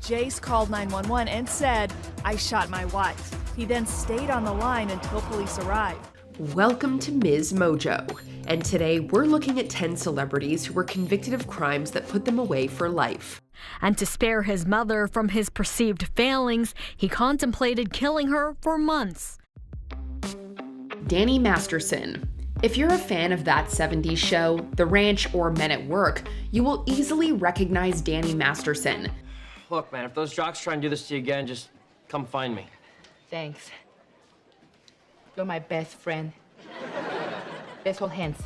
Jace called 911 and said, "I shot my wife." He then stayed on the line until police arrived. Welcome to MsMojo, and today we're looking at 10 celebrities who were convicted of crimes that put them away for life. And to spare his mother from his perceived failings, he contemplated killing her for months. Danny Masterson. If you're a fan of that 70s show, The Ranch, or Men at Work, you will easily recognize Danny Masterson. Look, man, if those jocks try and do this to you again, just come find me. Thanks. You're my best friend. Let's hold hands.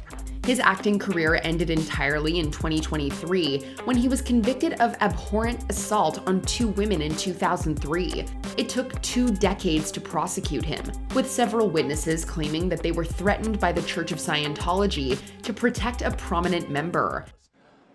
His acting career ended entirely in 2023 when he was convicted of abhorrent assault on 2 women in 2003. It took 2 decades to prosecute him, with several witnesses claiming that they were threatened by the Church of Scientology to protect a prominent member.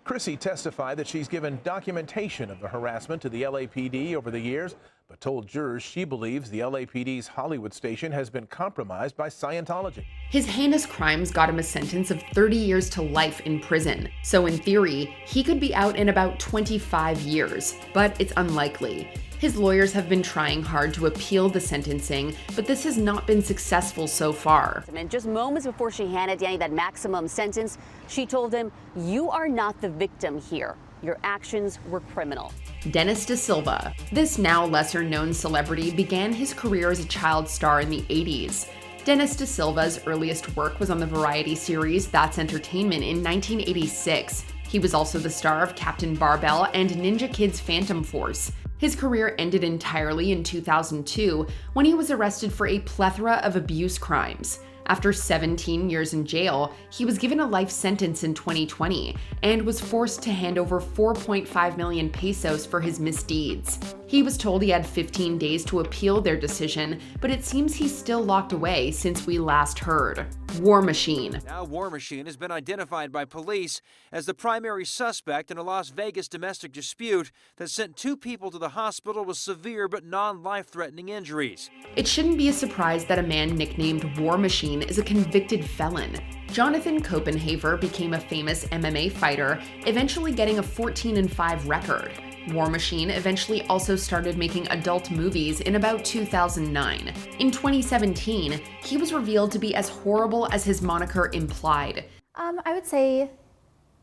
Chrissy testified that she's given documentation of the harassment to the LAPD over the years, but told jurors she believes the LAPD's Hollywood station has been compromised by Scientology. His heinous crimes got him a sentence of 30 years to life in prison, so in theory, he could be out in about 25 years, but it's unlikely. His lawyers have been trying hard to appeal the sentencing, but this has not been successful so far. And just moments before she handed Danny that maximum sentence, she told him, "You are not the victim here. Your actions were criminal." Dennis Da Silva. This now lesser-known celebrity began his career as a child star in the 80s. Dennis Da Silva's earliest work was on the variety series That's Entertainment in 1986. He was also the star of Captain Barbell and Ninja Kid's Phantom Force. His career ended entirely in 2002 when he was arrested for a plethora of abuse crimes. After 17 years in jail, he was given a life sentence in 2020 and was forced to hand over 4.5 million pesos for his misdeeds. He was told he had 15 days to appeal their decision, but it seems he's still locked away since we last heard. War Machine. Now War Machine has been identified by police as the primary suspect in a Las Vegas domestic dispute that sent 2 people to the hospital with severe but non-life-threatening injuries. It shouldn't be a surprise that a man nicknamed War Machine is a convicted felon. Jonathan Copenhaver became a famous MMA fighter, eventually getting a 14-5 record. War Machine eventually also started making adult movies in about 2009. In 2017, he was revealed to be as horrible as his moniker implied. I would say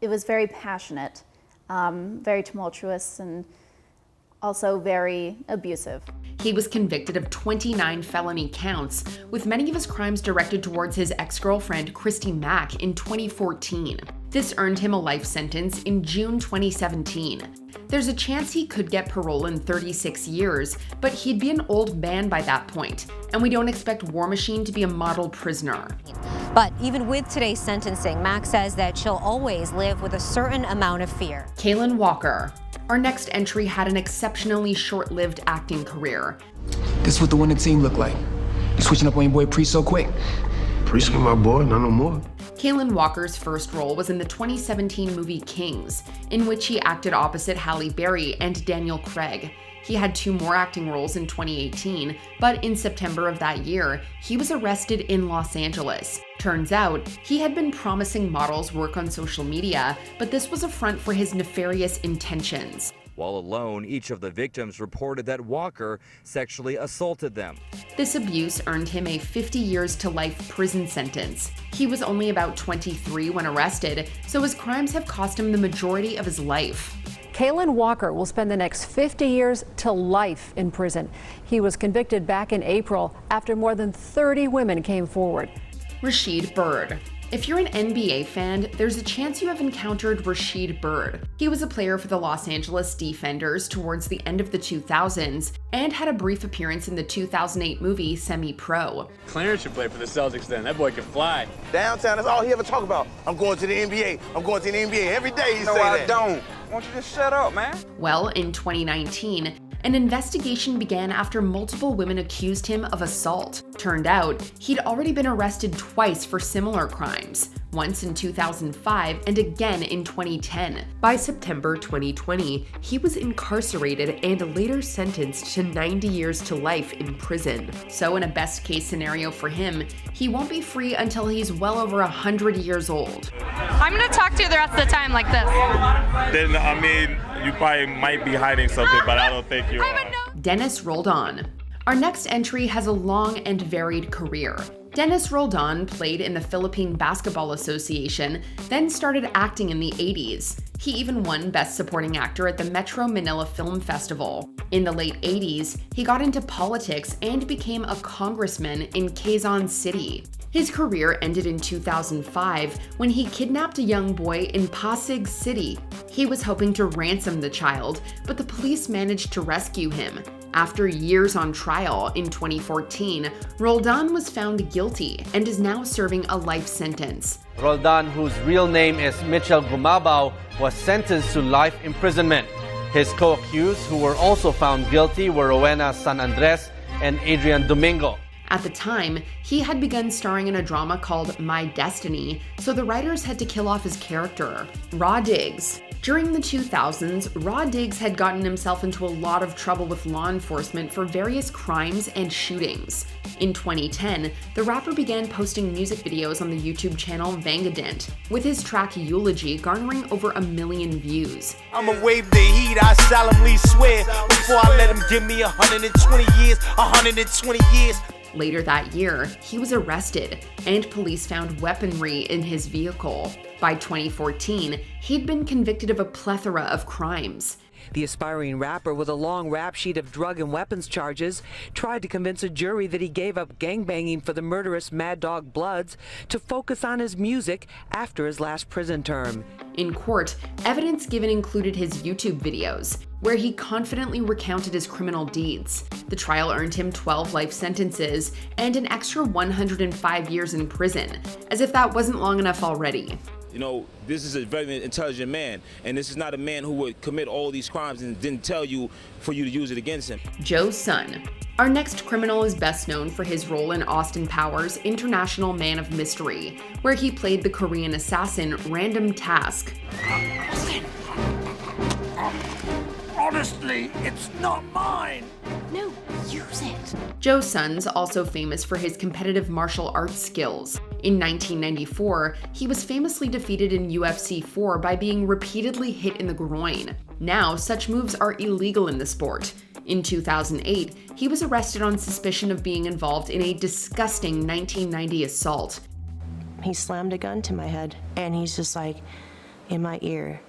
it was very passionate, very tumultuous, and also very abusive. He was convicted of 29 felony counts, with many of his crimes directed towards his ex-girlfriend Christy Mack in 2014. This earned him a life sentence in June 2017. There's a chance he could get parole in 36 years, but he'd be an old man by that point, and we don't expect War Machine to be a model prisoner. But even with today's sentencing, Mack says that she'll always live with a certain amount of fear. Kaalan Walker. Our next entry had an exceptionally short-lived acting career. This is what the winning team looked like. You switching up on your boy Priest so quick. Priest my boy, not no more. Kaalan Walker's first role was in the 2017 movie Kings, in which he acted opposite Halle Berry and Daniel Craig. He had 2 more acting roles in 2018, but in September of that year, he was arrested in Los Angeles. Turns out, he had been promising models work on social media, but this was a front for his nefarious intentions. While alone, each of the victims reported that Walker sexually assaulted them. This abuse earned him a 50 years to life prison sentence. He was only about 23 when arrested, so his crimes have cost him the majority of his life. Kaalan Walker will spend the next 50 years to life in prison. He was convicted back in April after more than 30 women came forward. Rasheed Bird. If you're an NBA fan, there's a chance you have encountered Rasheed Bird. He was a player for the Los Angeles Defenders towards the end of the 2000s and had a brief appearance in the 2008 movie Semi-Pro. Clarence should play for the Celtics then. That boy can fly. Downtown, that's all he ever talk about. I'm going to the NBA. I'm going to the NBA. Every day he say that. I don't. Why don't you just shut up, man? Well, in 2019, an investigation began after multiple women accused him of assault. Turned out, he'd already been arrested twice for similar crimes, once in 2005 and again in 2010. By September 2020, he was incarcerated and later sentenced to 90 years to life in prison. So in a best-case scenario for him, he won't be free until he's well over 100 years old. I'm gonna talk to you the rest of the time like this. Then, I mean, You probably might be hiding something, but I don't think you are. Dennis Roldan. Our next entry has a long and varied career. Dennis Roldan played in the Philippine Basketball Association, then started acting in the 80s. He even won Best Supporting Actor at the Metro Manila Film Festival. In the late 80s, he got into politics and became a congressman in Quezon City. His career ended in 2005 when he kidnapped a young boy in Pasig City. He was hoping to ransom the child, but the police managed to rescue him. After years on trial in 2014, Roldan was found guilty and is now serving a life sentence. Roldan, whose real name is Mitchell Gumabao, was sentenced to life imprisonment. His co-accused, who were also found guilty, were Rowena San Andres and Adrian Domingo. At the time, he had begun starring in a drama called My Destiny, so the writers had to kill off his character, Raw Diggs. During the 2000s, Raw Diggs had gotten himself into a lot of trouble with law enforcement for various crimes and shootings. In 2010, the rapper began posting music videos on the YouTube channel Vangadent, with his track Eulogy garnering over 1 million views. I'ma wave the heat, I solemnly swear, before I let him give me 120 years, 120 years. Later that year, he was arrested, and police found weaponry in his vehicle. By 2014, he'd been convicted of a plethora of crimes. The aspiring rapper, with a long rap sheet of drug and weapons charges, tried to convince a jury that he gave up gangbanging for the murderous Mad Dog Bloods to focus on his music after his last prison term. In court, evidence given included his YouTube videos, where he confidently recounted his criminal deeds. The trial earned him 12 life sentences and an extra 105 years in prison, as if that wasn't long enough already. You know, this is a very intelligent man, and this is not a man who would commit all these crimes and didn't tell you for you to use it against him. Joe's son. Our next criminal is best known for his role in Austin Powers' International Man of Mystery, where he played the Korean assassin Random Task. Honestly, it's not mine. No, use it. Joe's son's also famous for his competitive martial arts skills. In 1994, he was famously defeated in UFC 4 by being repeatedly hit in the groin. Now, such moves are illegal in the sport. In 2008, he was arrested on suspicion of being involved in a disgusting 1990 assault. He slammed a gun to my head, and he's just like, in my ear,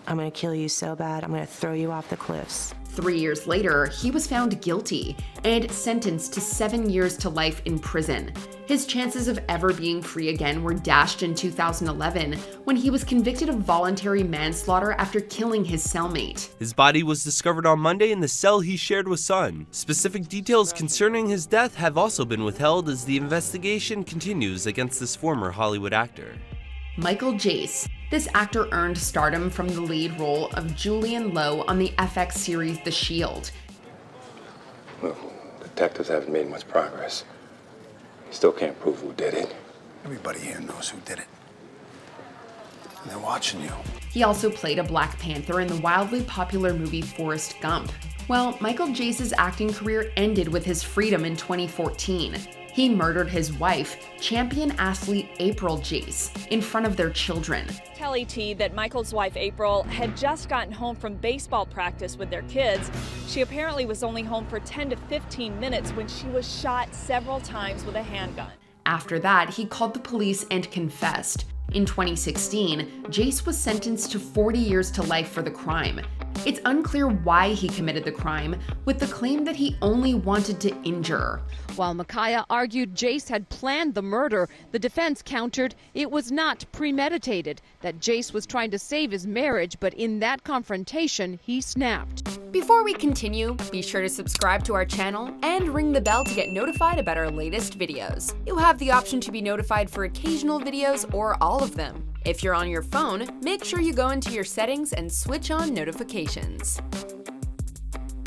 I'm gonna kill you so bad, I'm gonna throw you off the cliffs. 3 years later, he was found guilty and sentenced to 7 years to life in prison. His chances of ever being free again were dashed in 2011 when he was convicted of voluntary manslaughter after killing his cellmate. His body was discovered on Monday in the cell he shared with Sun. Specific details concerning his death have also been withheld as the investigation continues against this former Hollywood actor. Michael Jace. This actor earned stardom from the lead role of Julian Lowe on the FX series The Shield. Well, detectives haven't made much progress. You still can't prove who did it. Everybody here knows who did it. And they're watching you. He also played a Black Panther in the wildly popular movie Forrest Gump. Well, Michael Jace's acting career ended with his freedom in 2014. He murdered his wife, champion athlete April Jace, in front of their children. Tell ET that Michael's wife April had just gotten home from baseball practice with their kids. She apparently was only home for 10 to 15 minutes when she was shot several times with a handgun. After that, he called the police and confessed. In 2016, Jace was sentenced to 40 years to life for the crime. It's unclear why he committed the crime, with the claim that he only wanted to injure. While Micaiah argued Jace had planned the murder, the defense countered it was not premeditated, that Jace was trying to save his marriage, but in that confrontation, he snapped. Before we continue, be sure to subscribe to our channel and ring the bell to get notified about our latest videos. You'll have the option to be notified for occasional videos or all of them. If you're on your phone, make sure you go into your settings and switch on notifications.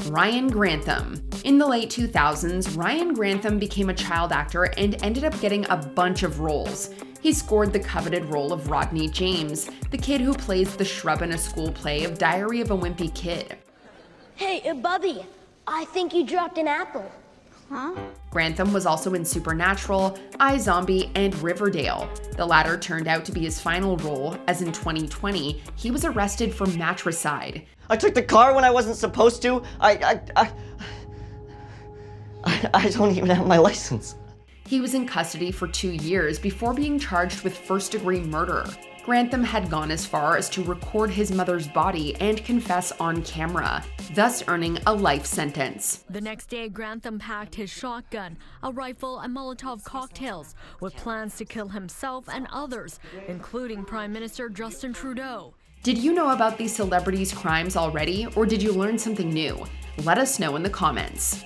Ryan Grantham. In the late 2000s, Ryan Grantham became a child actor and ended up getting a bunch of roles. He scored the coveted role of Rodney James, the kid who plays the shrub in a school play of Diary of a Wimpy Kid. Hey, Bubby, I think you dropped an apple. Huh? Grantham was also in Supernatural, iZombie, and Riverdale. The latter turned out to be his final role, as in 2020, he was arrested for matricide. I took the car when I wasn't supposed to. I don't even have my license. He was in custody for 2 years before being charged with first-degree murder. Grantham had gone as far as to record his mother's body and confess on camera, thus earning a life sentence. The next day, Grantham packed his shotgun, a rifle, and Molotov cocktails with plans to kill himself and others, including Prime Minister Justin Trudeau. Did you know about these celebrities' crimes already, or did you learn something new? Let us know in the comments.